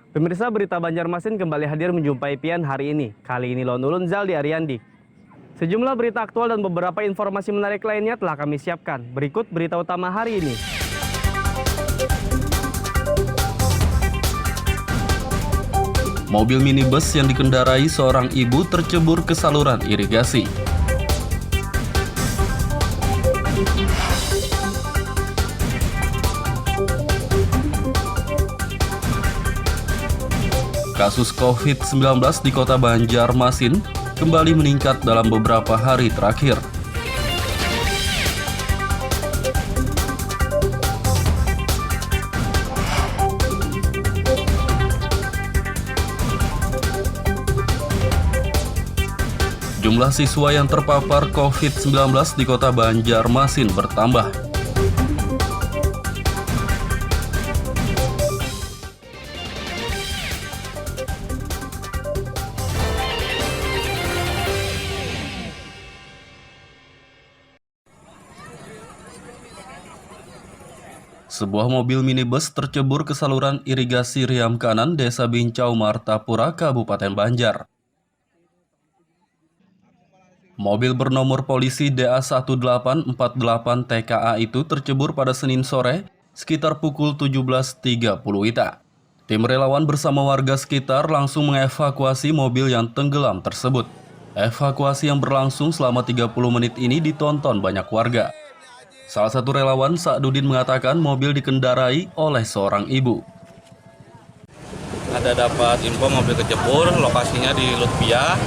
Pemirsa, berita Banjarmasin kembali hadir menjumpai Pian hari ini. Kali ini Lon Ulun Zaldi Ariandi. Sejumlah berita aktual dan beberapa informasi menarik lainnya telah kami siapkan. Berikut berita utama hari ini. Mobil minibus yang dikendarai seorang ibu tercebur ke saluran irigasi. Kasus COVID-19 di Kota Banjarmasin kembali meningkat dalam beberapa hari terakhir. Jumlah siswa yang terpapar COVID-19 di Kota Banjarmasin bertambah. Sebuah mobil minibus tercebur ke saluran irigasi Riam Kanan, Desa Bincau, Martapura, Kabupaten Banjar. Mobil bernomor polisi DA1848 TKA itu tercebur pada Senin sore sekitar pukul 17.30 WITA. Tim relawan bersama warga sekitar langsung mengevakuasi mobil yang tenggelam tersebut. Evakuasi yang berlangsung selama 30 menit ini ditonton banyak warga. Salah satu relawan, Sa'dudin, mengatakan mobil dikendarai oleh seorang ibu. Ada dapat info mobil kecebur, lokasinya di Lutfia.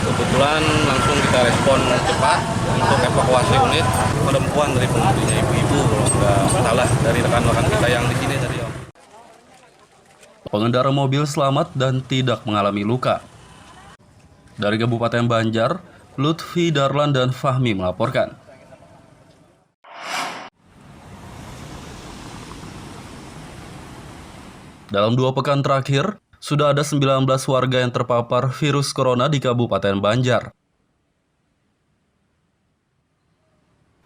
Kebetulan langsung kita respon cepat untuk evakuasi unit. Perempuan dari pengemudinya, ibu-ibu kalau nggak salah, dari rekan-rekan kita yang di sini tadi, Om. Pengendara mobil selamat dan tidak mengalami luka. Dari Kabupaten Banjar, Lutfi, Darlan, dan Fahmi melaporkan. Dalam 2 pekan terakhir, sudah ada 19 warga yang terpapar virus corona di Kabupaten Banjar.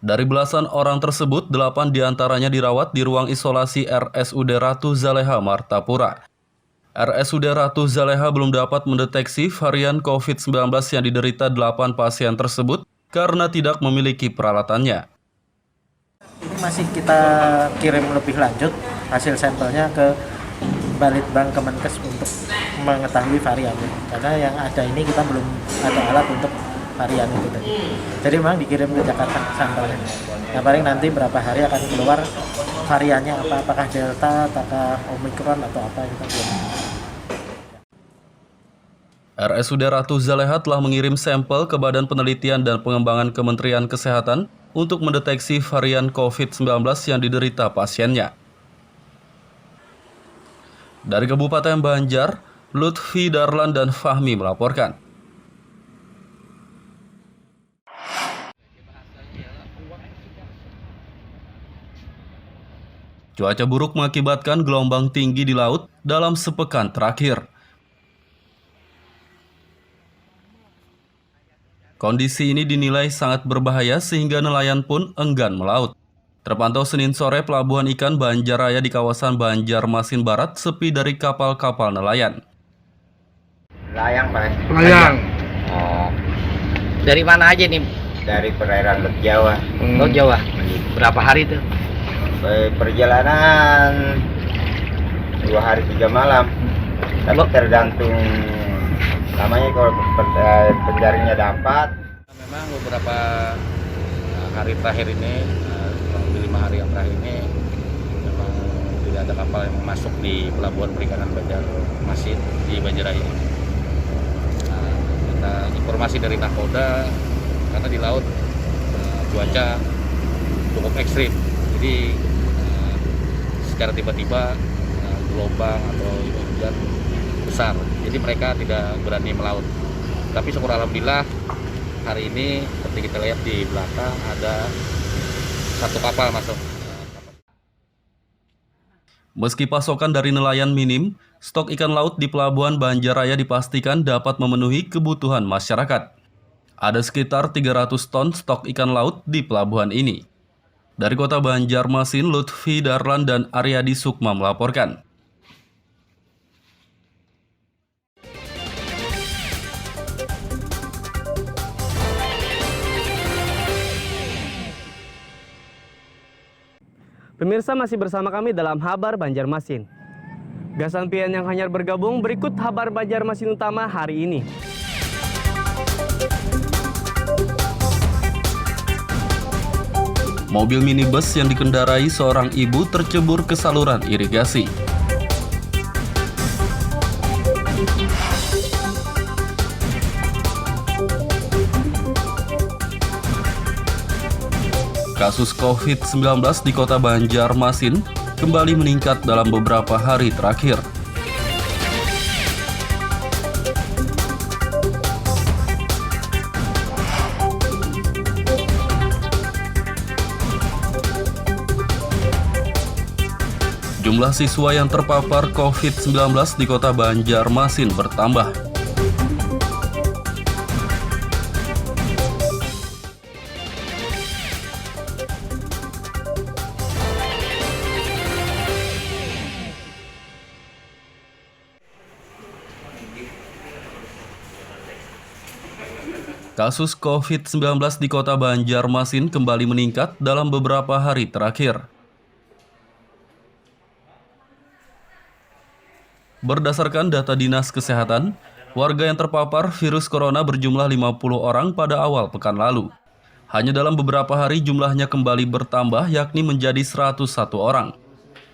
Dari belasan orang tersebut, 8 diantaranya dirawat di ruang isolasi RSUD Ratu Zaleha, Martapura. RSUD Ratu Zaleha belum dapat mendeteksi varian COVID-19 yang diderita 8 pasien tersebut karena tidak memiliki peralatannya. Ini masih kita kirim lebih lanjut hasil sampelnya ke Balitbang Kemenkes untuk mengetahui variannya, karena yang ada ini kita belum ada alat untuk varian itu tadi. Jadi memang dikirim ke Jakarta sampelnya. Nah, paling nanti berapa hari akan keluar variannya apa, apakah Delta, apakah Omicron atau apa, kita belum. RSUD Ratu Zaleha telah mengirim sampel ke Badan Penelitian dan Pengembangan Kementerian Kesehatan untuk mendeteksi varian COVID-19 yang diderita pasiennya. Dari Kabupaten Banjar, Lutfi, Darlan, dan Fahmi melaporkan. Cuaca buruk mengakibatkan gelombang tinggi di laut dalam sepekan terakhir. Kondisi ini dinilai sangat berbahaya sehingga nelayan pun enggan melaut. Terpantau Senin sore, pelabuhan ikan Banjaraya di kawasan Banjarmasin Barat sepi dari kapal-kapal nelayan. Layang, Pak. Layang. Oh, Dari mana aja nih? dari perairan Laut Jawa. Laut Jawa. Berapa hari tuh? Perjalanan 2 hari 3 malam. Tapi tergantung namanya, kalau penjaringnya dapat. Memang beberapa hari terakhir ini, kurang lebih 5 hari yang terakhir ini, memang tidak ada kapal yang masuk di pelabuhan perikanan Banjarmasin di Banjaraya. Kita informasi dari Nakoda, karena di laut cuaca cukup ekstrim, jadi secara tiba-tiba gelombang atau hujan besar, jadi mereka tidak berani melaut. Tapi syukur alhamdulillah hari ini seperti kita lihat di belakang ada 1 kapal masuk. Meski pasokan dari nelayan minim, stok ikan laut di Pelabuhan Banjaraya dipastikan dapat memenuhi kebutuhan masyarakat. Ada sekitar 300 ton stok ikan laut di pelabuhan ini. Dari Kota Banjarmasin, Lutfi, Darlan, dan Aryadi Sukma melaporkan. Pemirsa masih bersama kami dalam Habar Banjarmasin. Gasan pian yang hanyar bergabung, berikut Habar Banjarmasin utama hari ini. Mobil minibus yang dikendarai seorang ibu tercebur ke saluran irigasi. Kasus COVID-19 di Kota Banjarmasin kembali meningkat dalam beberapa hari terakhir. Jumlah siswa yang terpapar COVID-19 di Kota Banjarmasin bertambah. Kasus COVID-19 di Kota Banjarmasin kembali meningkat dalam beberapa hari terakhir. Berdasarkan data Dinas Kesehatan, warga yang terpapar virus corona berjumlah 50 orang pada awal pekan lalu. Hanya dalam beberapa hari jumlahnya kembali bertambah, yakni menjadi 101 orang.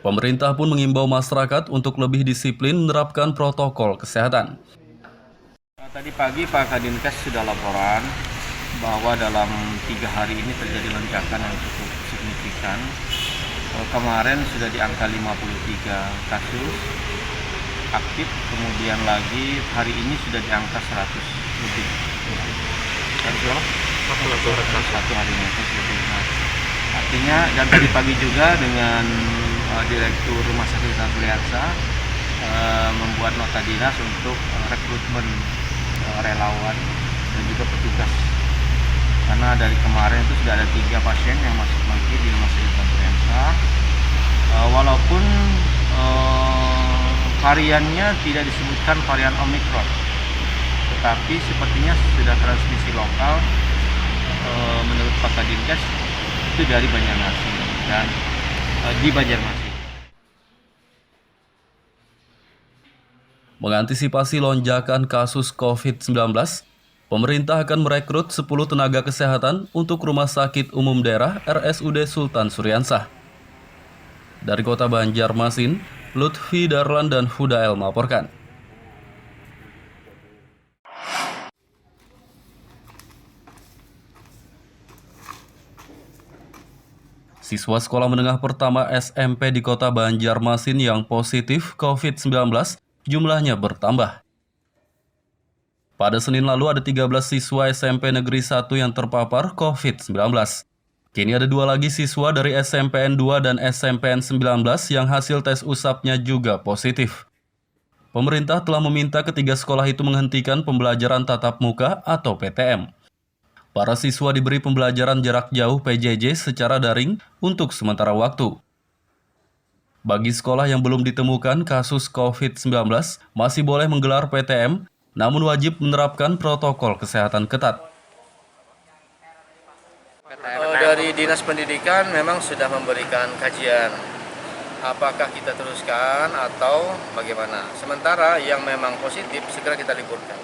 Pemerintah pun mengimbau masyarakat untuk lebih disiplin menerapkan protokol kesehatan. Tadi pagi Pak Kadinkes sudah laporan bahwa dalam 3 hari ini terjadi lonjakan yang cukup signifikan. Kemarin sudah di angka 53 kasus aktif, kemudian lagi hari ini sudah di angka 100 lebih. Satu hari ini lebih. Nah, artinya dan tadi pagi juga dengan Direktur Rumah Sakit Sarliansa membuat nota dinas untuk rekrutmen relawan dan juga petugas, karena dari kemarin itu sudah ada 3 pasien yang masuk lagi di Rumah Sakit Sarliansa. Walaupun variannya tidak disebutkan varian Omicron, tetapi sepertinya sudah transmisi lokal menurut Pak Kadinkes itu dari Banjarmasin dan di Banjarmasin. Mengantisipasi lonjakan kasus COVID-19, pemerintah akan merekrut 10 tenaga kesehatan untuk Rumah Sakit Umum Daerah RSUD Sultan Suryansah. Dari Kota Banjarmasin, Lutfi Darlan dan Hudael melaporkan. Siswa sekolah menengah pertama SMP di Kota Banjarmasin yang positif COVID-19 jumlahnya bertambah. Pada Senin lalu ada 13 siswa SMP Negeri 1 yang terpapar COVID-19. Kini ada 2 lagi siswa dari SMPN 2 dan SMPN 19 yang hasil tes usapnya juga positif. Pemerintah telah meminta ketiga sekolah itu menghentikan pembelajaran tatap muka atau PTM. Para siswa diberi pembelajaran jarak jauh PJJ secara daring untuk sementara waktu. Bagi sekolah yang belum ditemukan kasus COVID-19, masih boleh menggelar PTM, namun wajib menerapkan protokol kesehatan ketat. Dari Dinas Pendidikan memang sudah memberikan kajian apakah kita teruskan atau bagaimana. Sementara yang memang positif segera kita liburkan.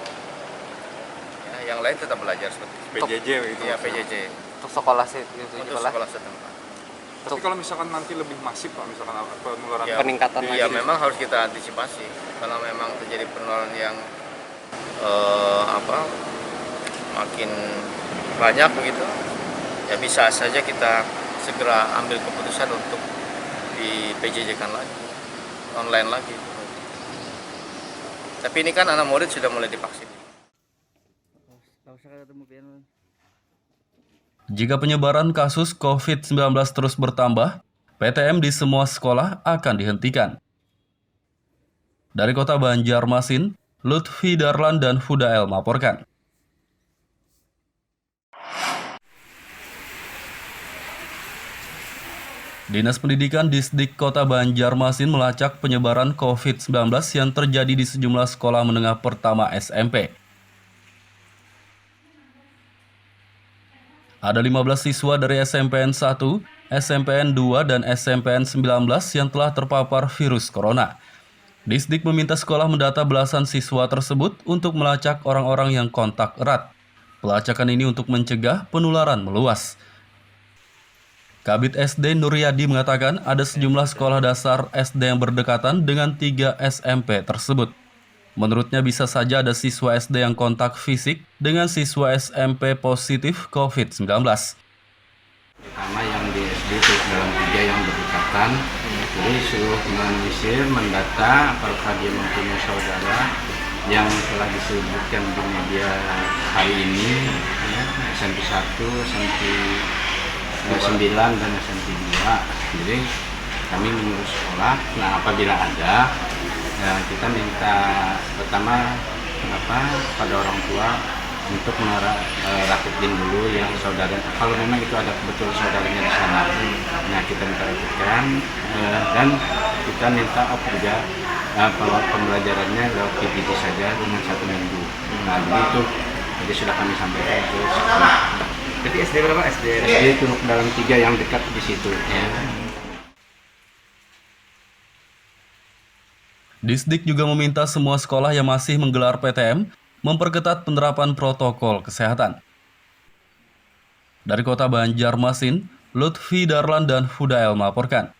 Ya, yang lain tetap belajar seperti itu. PJJ itu. Iya, PJJ. Untuk sekolah Untuk sekolah setempat. Tapi kalau misalkan nanti lebih masif Pak, misalkan penularan Ya, peningkatan ya lagi. memang harus kita antisipasi. Kalau memang terjadi penularan yang makin banyak begitu, ya bisa saja kita segera ambil keputusan untuk di PJJ-kan lagi, online lagi. Tapi ini kan anak murid sudah mulai divaksin. Jika penyebaran kasus COVID-19 terus bertambah, PTM di semua sekolah akan dihentikan. Dari Kota Banjarmasin, Lutfi Darlan dan Hudael melaporkan. Dinas Pendidikan Disdik Kota Banjarmasin melacak penyebaran COVID-19 yang terjadi di sejumlah sekolah menengah pertama SMP. Ada 15 siswa dari SMPN 1 SMPN 2 dan SMPN 19 yang telah terpapar virus corona. Disdik meminta sekolah mendata belasan siswa tersebut untuk melacak orang-orang yang kontak erat. Pelacakan ini untuk mencegah penularan meluas. Kabid SD Nuryadi mengatakan ada sejumlah sekolah dasar SD yang berdekatan dengan 3 SMP tersebut. Menurutnya bisa saja ada siswa SD yang kontak fisik dengan siswa SMP positif COVID-19. Pertama yang di SD itu dalam 3 yang berdekatan, jadi suruh menyisir, mendata apakah dia mempunyai saudara yang telah disebutkan di media hari ini, ya, SMP 1, SMP 9 dan SMP 2. Jadi kami menyuruh sekolah, nah apabila ada, ya, kita minta pertama pada orang tua untuk rapidin dulu yang saudara, kalau memang itu ada betul saudaranya di sana, nah kita minta rapidkan, dan kita minta juga pembelajarannya lewat PPT saja dengan 1 minggu. Nah itu jadi sudah kami sampaikan ke sekolah. Jadi SD berapa? SD itu dalam 3 yang dekat di situ. Ya. Disdik juga meminta semua sekolah yang masih menggelar PTM memperketat penerapan protokol kesehatan. Dari Kota Banjarmasin, Lutfi Darlan dan Hudael melaporkan.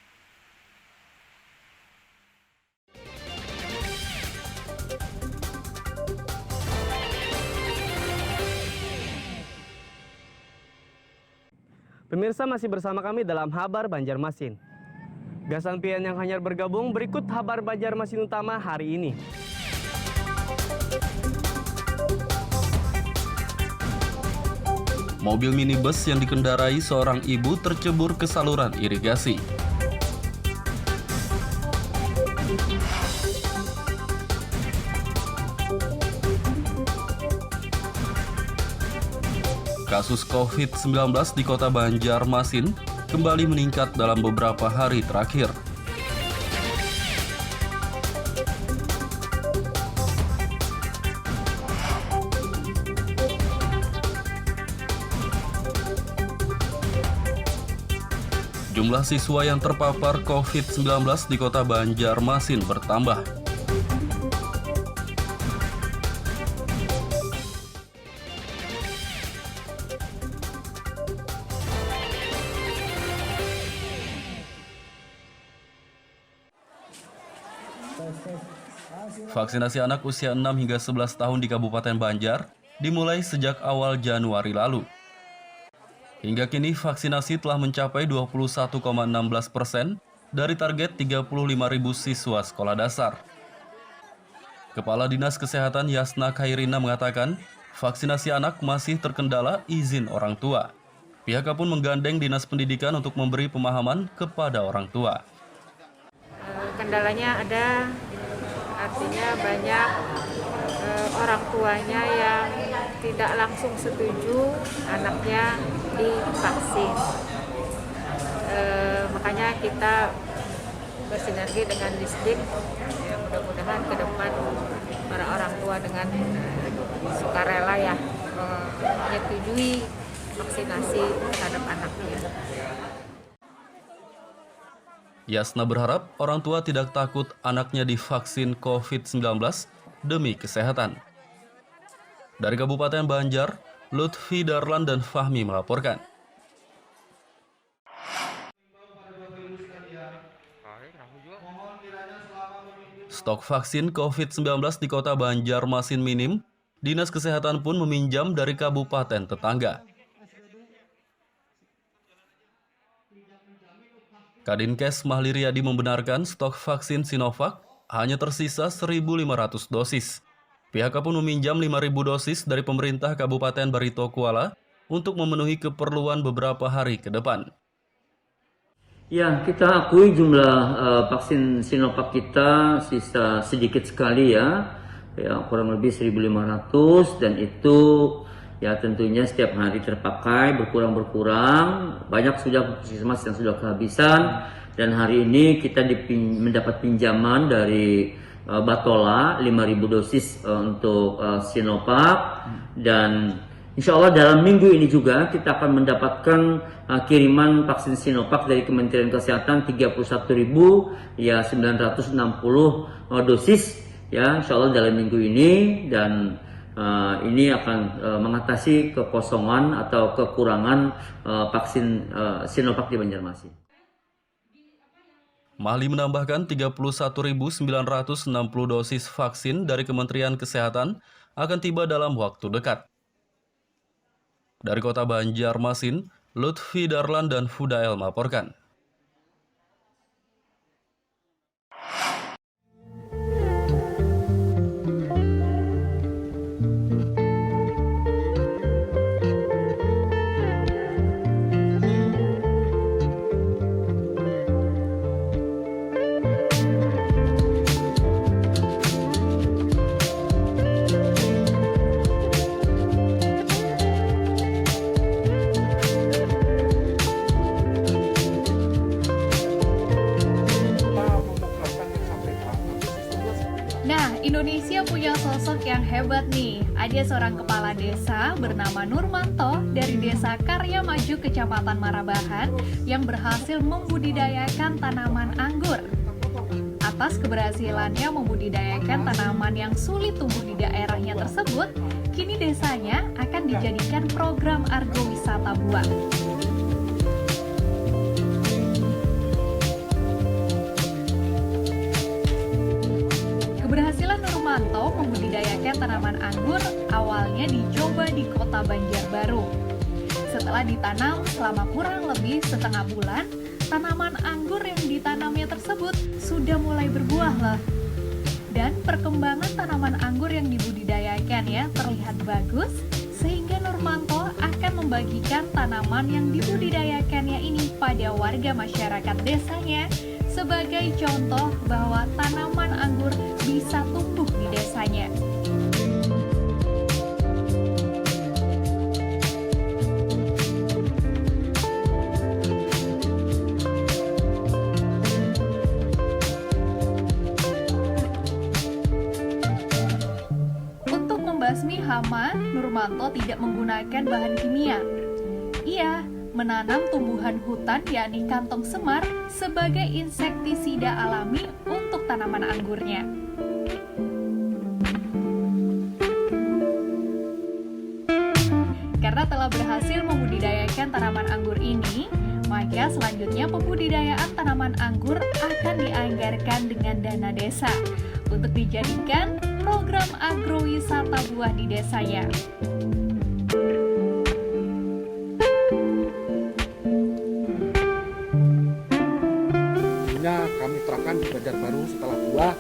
Pemirsa masih bersama kami dalam Habar Banjarmasin. Gasan pian yang hanyar bergabung, berikut Habar Banjarmasin utama hari ini. Mobil minibus yang dikendarai seorang ibu tercebur ke saluran irigasi. Kasus COVID-19 di Kota Banjarmasin kembali meningkat dalam beberapa hari terakhir. Jumlah siswa yang terpapar COVID-19 di Kota Banjarmasin bertambah. Vaksinasi anak usia 6 hingga 11 tahun di Kabupaten Banjar dimulai sejak awal Januari lalu. Hingga kini vaksinasi telah mencapai 21,16% dari target 35.000 siswa sekolah dasar. Kepala Dinas Kesehatan Yasna Khairina mengatakan, vaksinasi anak masih terkendala izin orang tua. Pihaknya pun menggandeng Dinas Pendidikan untuk memberi pemahaman kepada orang tua. Kendalanya ada, artinya banyak orang tuanya yang tidak langsung setuju anaknya divaksin. Makanya kita bersinergi dengan Disdik, ya, mudah-mudahan ke depan para orang tua dengan sukarela ya menyetujui vaksinasi terhadap anaknya. Yasna berharap orang tua tidak takut anaknya divaksin COVID-19 demi kesehatan. Dari Kabupaten Banjar, Lutfi Darlan dan Fahmi melaporkan. Stok vaksin COVID-19 di Kota Banjarmasin minim, Dinas Kesehatan pun meminjam dari kabupaten tetangga. Kadinkes Mahliriadi membenarkan stok vaksin Sinovac hanya tersisa 1.500 dosis. Pihaknya pun meminjam 5.000 dosis dari pemerintah Kabupaten Barito Kuala untuk memenuhi keperluan beberapa hari ke depan. Ya, kita akui jumlah vaksin Sinovac kita sisa sedikit sekali ya, kurang lebih 1.500, dan itu ya tentunya setiap hari terpakai, berkurang, banyak sudah puskesmas yang sudah kehabisan, dan hari ini kita mendapat pinjaman dari Batola 5.000 dosis untuk Sinovac, dan Insya Allah dalam minggu ini juga kita akan mendapatkan kiriman vaksin Sinovac dari Kementerian Kesehatan 31.960 dosis ya, insya Allah dalam minggu ini, dan ini akan mengatasi kekosongan atau kekurangan vaksin Sinovac di Banjarmasin. Mahli menambahkan 31.960 dosis vaksin dari Kementerian Kesehatan akan tiba dalam waktu dekat. Dari kota Banjarmasin, Lutfi Darlan dan Fudael melaporkan. Nah, Indonesia punya sosok yang hebat nih. Ada seorang kepala desa bernama Nurmanto dari Desa Karya Maju, Kecamatan Marabahan, yang berhasil membudidayakan tanaman anggur. Atas keberhasilannya membudidayakan tanaman yang sulit tumbuh di daerahnya tersebut, kini desanya akan dijadikan program agrowisata buah. Keberhasilan Nurmanto membudidayakan tanaman anggur awalnya dicoba di kota Banjarbaru. Setelah ditanam selama kurang lebih setengah bulan, tanaman anggur yang ditanamnya tersebut sudah mulai berbuah loh. Dan perkembangan tanaman anggur yang dibudidayakan ya terlihat bagus, sehingga Nurmanto akan membagikan tanaman yang dibudidayakannya ini pada warga masyarakat desanya, sebagai contoh bahwa tanaman anggur bisa tumbuh di desanya. Untuk membasmi hama, Nurmanto tidak menggunakan bahan kimia. Ia menanam tumbuhan hutan yakni kantong semar sebagai insektisida alami untuk tanaman anggurnya. Karena telah berhasil membudidayakan tanaman anggur ini, maka selanjutnya pembudidayaan tanaman anggur akan dianggarkan dengan dana desa untuk dijadikan program agrowisata buah di desanya. Kami terapkan di Banjarbaru setelah buah,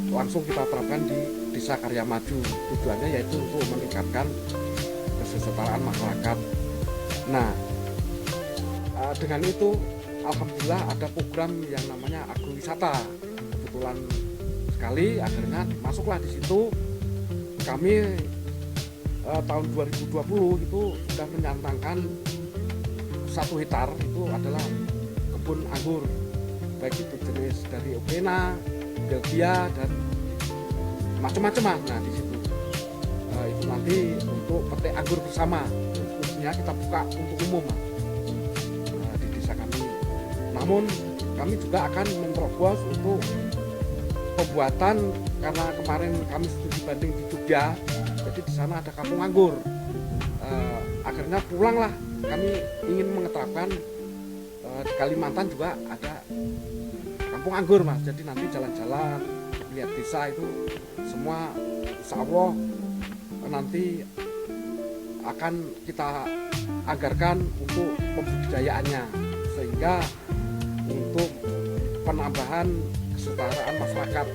langsung kita terapkan di Desa Karya Maju. Tujuannya yaitu untuk meningkatkan kesejahteraan masyarakat. Nah, dengan itu alhamdulillah ada program yang namanya agrowisata. Kebetulan sekali akhirnya masuklah di situ. Kami tahun 2020 itu sudah menyantangkan 1 hektar itu adalah kebun anggur, baik itu jenis dari Opena, Belgia, dan macam-macam. Nah di situ itu nanti untuk petik anggur bersama, khususnya kita buka untuk umum di desa kami. Namun kami juga akan menerobos untuk pembuatan, karena kemarin kami studi banding di Jogja, jadi di sana ada kampung anggur. Akhirnya pulanglah, kami ingin mengetapkan di Kalimantan juga ada kampung anggur mas. Jadi nanti jalan-jalan lihat desa itu semua, insya Allah nanti akan kita anggarkan untuk pembudidayaannya, sehingga untuk penambahan kesejahteraan masyarakat.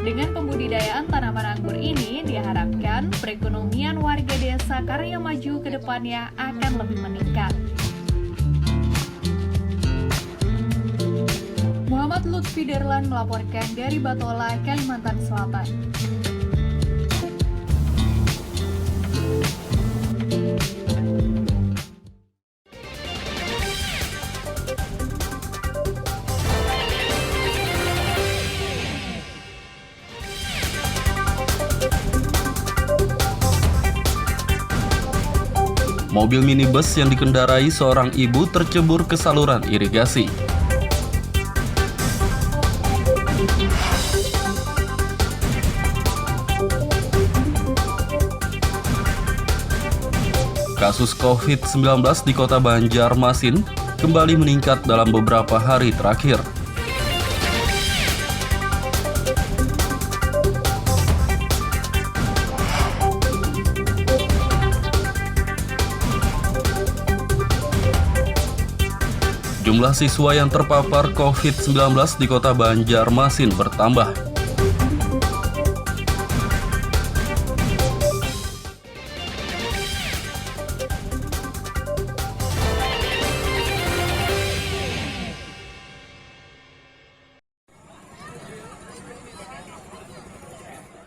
Dengan pembudidayaan tanaman anggur ini diharapkan perekonomian warga Desa Karya Maju ke depannya akan lebih meningkat. Muhammad Lutfi Darlan melaporkan dari Batola, Kalimantan Selatan. mobil minibus yang dikendarai seorang ibu tercebur ke saluran irigasi. Kasus COVID-19 di Kota Banjarmasin kembali meningkat dalam beberapa hari terakhir. Jumlah siswa yang terpapar COVID-19 di Kota Banjarmasin bertambah.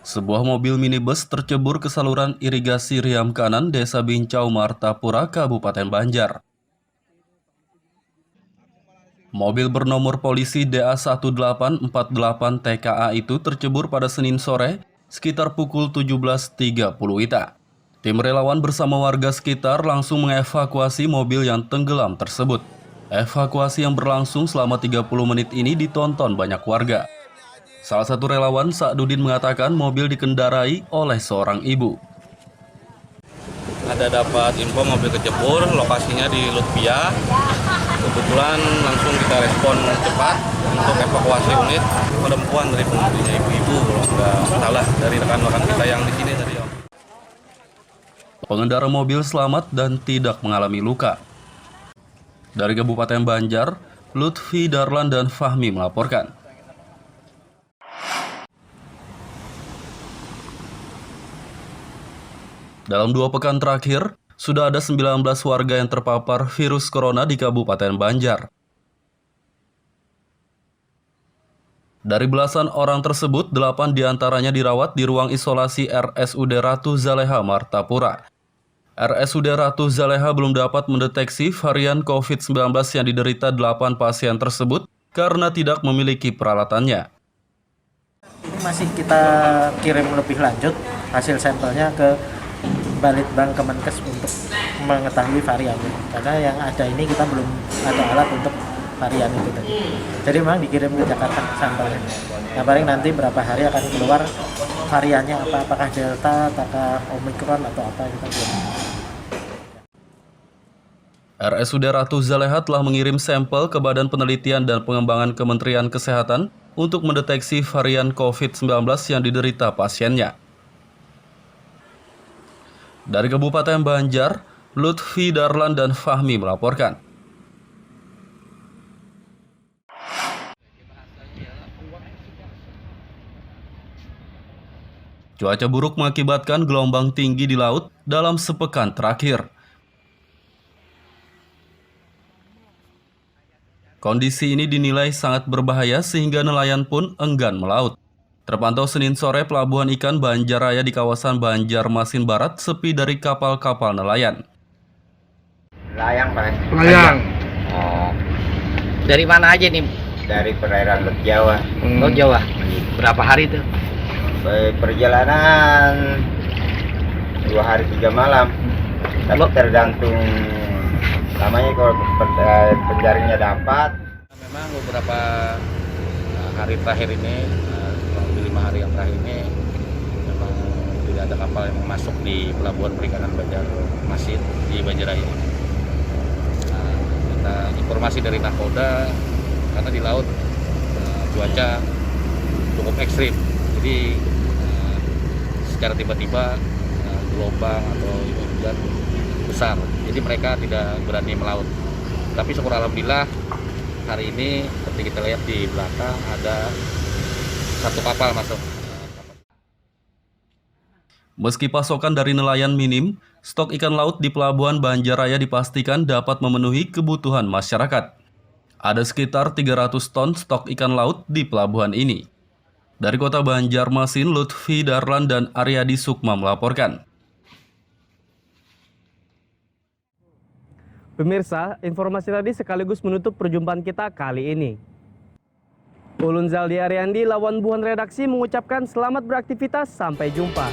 Sebuah mobil minibus tercebur ke saluran irigasi Riam Kanan, Desa Bincau, Martapura, Kabupaten Banjar. Mobil bernomor polisi DA1848 TKA itu tercebur pada Senin sore sekitar pukul 17.30 WITA. Tim relawan bersama warga sekitar langsung mengevakuasi mobil yang tenggelam tersebut. Evakuasi yang berlangsung selama 30 menit ini ditonton banyak warga. Salah satu relawan, Sa'dudin, mengatakan mobil dikendarai oleh seorang ibu. Ada dapat info mobil kecebur, lokasinya di Lutfia. Kebetulan langsung kita respon cepat untuk evakuasi unit. Perempuan dari pengemudinya, ibu-ibu kalau nggak salah, dari rekan-rekan kita yang di sini tadi. Pengendara mobil selamat dan tidak mengalami luka. Dari Kabupaten Banjar, Lutfi, Darlan, dan Fahmi melaporkan. Dalam 2 pekan terakhir, sudah ada 19 warga yang terpapar virus corona di Kabupaten Banjar. Dari belasan orang tersebut, 8 diantaranya dirawat di ruang isolasi RSUD Ratu Zaleha, Martapura. RSUD Ratu Zaleha belum dapat mendeteksi varian COVID-19 yang diderita 8 pasien tersebut karena tidak memiliki peralatannya. Ini masih kita kirim lebih lanjut hasil sampelnya ke Balitbang Kemenkes untuk mengetahui variannya, karena yang ada ini kita belum ada alat untuk varian itu tadi. Jadi memang dikirim ke Jakarta sampelnya. Nah, paling nanti berapa hari akan keluar variannya apa, apakah Delta, apakah Omicron atau apa kita belum. RSUD Ratu Zaleha telah mengirim sampel ke Badan Penelitian dan Pengembangan Kementerian Kesehatan untuk mendeteksi varian COVID-19 yang diderita pasiennya. Dari Kabupaten Banjar, Lutfi, Darlan, dan Fahmi melaporkan. Cuaca buruk mengakibatkan gelombang tinggi di laut dalam sepekan terakhir. Kondisi ini dinilai sangat berbahaya sehingga nelayan pun enggan melaut. Terpantau Senin sore, pelabuhan ikan Banjaraya di kawasan Banjarmasin Barat sepi dari kapal-kapal nelayan. Layang, Pak. Layang. Oh, Dari mana aja nih? dari perairan Laut Jawa. Laut Jawa. Berapa hari tuh? Perjalanan 2 hari 3 malam. Tapi tergantung namanya kalau penjaringnya dapat. Memang beberapa hari terakhir ini, kurang lebih 5 hari yang terakhir ini, memang tidak ada kapal yang masuk di pelabuhan perikanan Banjarmasin di Banjaraya. Kita informasi dari Nakoda, karena di laut cuaca cukup ekstrim, jadi secara tiba-tiba gelombang atau hujan besar, jadi mereka tidak berani melaut. Tapi syukur alhamdulillah hari ini seperti kita lihat di belakang ada 1 kapal masuk. Meski pasokan dari nelayan minim, stok ikan laut di Pelabuhan Banjaraya dipastikan dapat memenuhi kebutuhan masyarakat. Ada sekitar 300 ton stok ikan laut di pelabuhan ini. Dari Kota Banjarmasin, Lutfi, Darlan, dan Aryadi Sukma melaporkan. Pemirsa, informasi tadi sekaligus menutup perjumpaan kita kali ini. Ulun Zaldi Ariandi, lawan buhan redaksi, mengucapkan selamat beraktivitas, sampai jumpa.